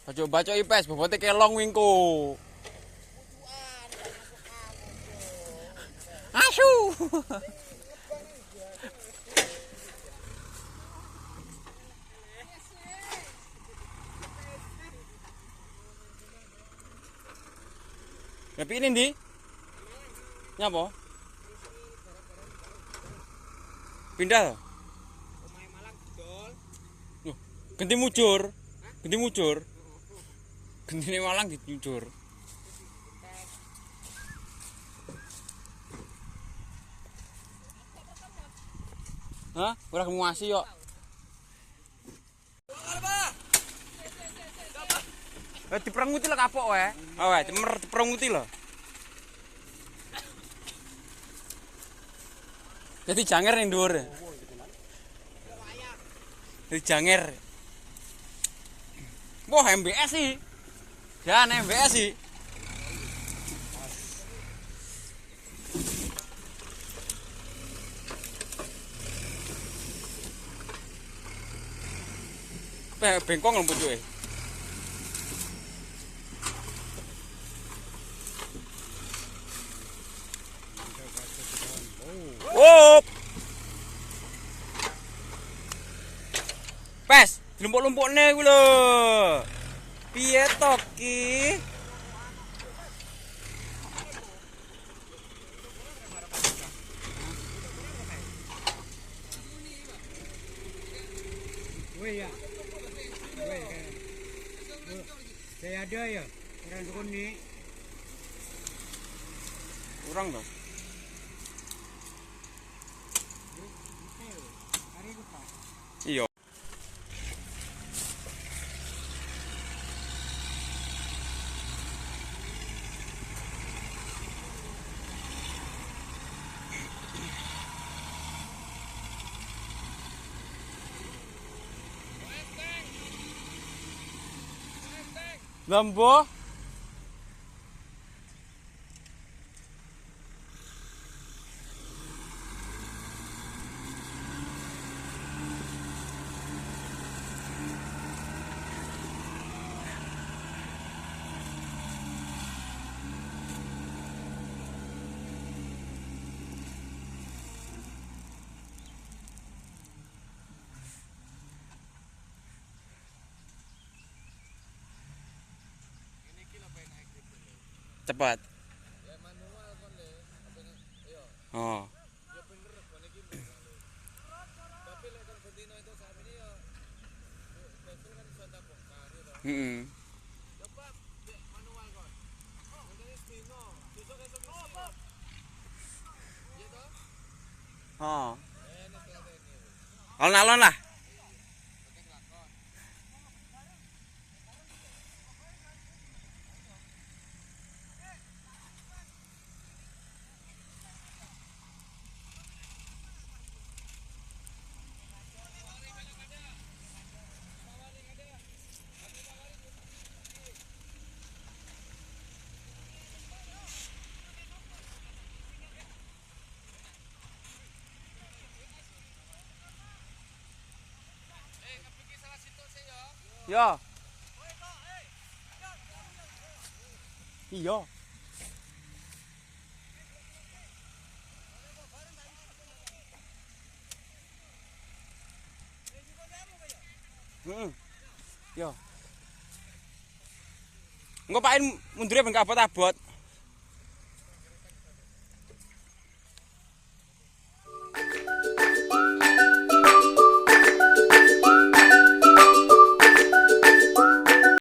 Baca IPS bobote kelong wingko. Asu. Tapi ini ndi? Nyapa? Pindah. Omahe Malang didol. Loh, ganti mujur. Ganti mujur. Gentine Malang dijujur. Hah? Ora kemuasi kok. Diperenguti lho kapok wae. Oh wae, diperenguti lho. Jadi janger ning dhuwur. Jadi janger. Wah, MBS sih. Dan MBS sih. Bengkong lho pucuke. Wop. Pes, lumpuk-lumpukne kuwi lho. Piye to ki? Weh ya. Weh kan. Saya ada ya. Orang dukun ni. Kurang to. Iya. Lambo. Cepat. Oh. Heeh. Oh. Alon-alon lah. Ya. Iya. Heeh. Ya. Engko pakin mundure ben kabot abot.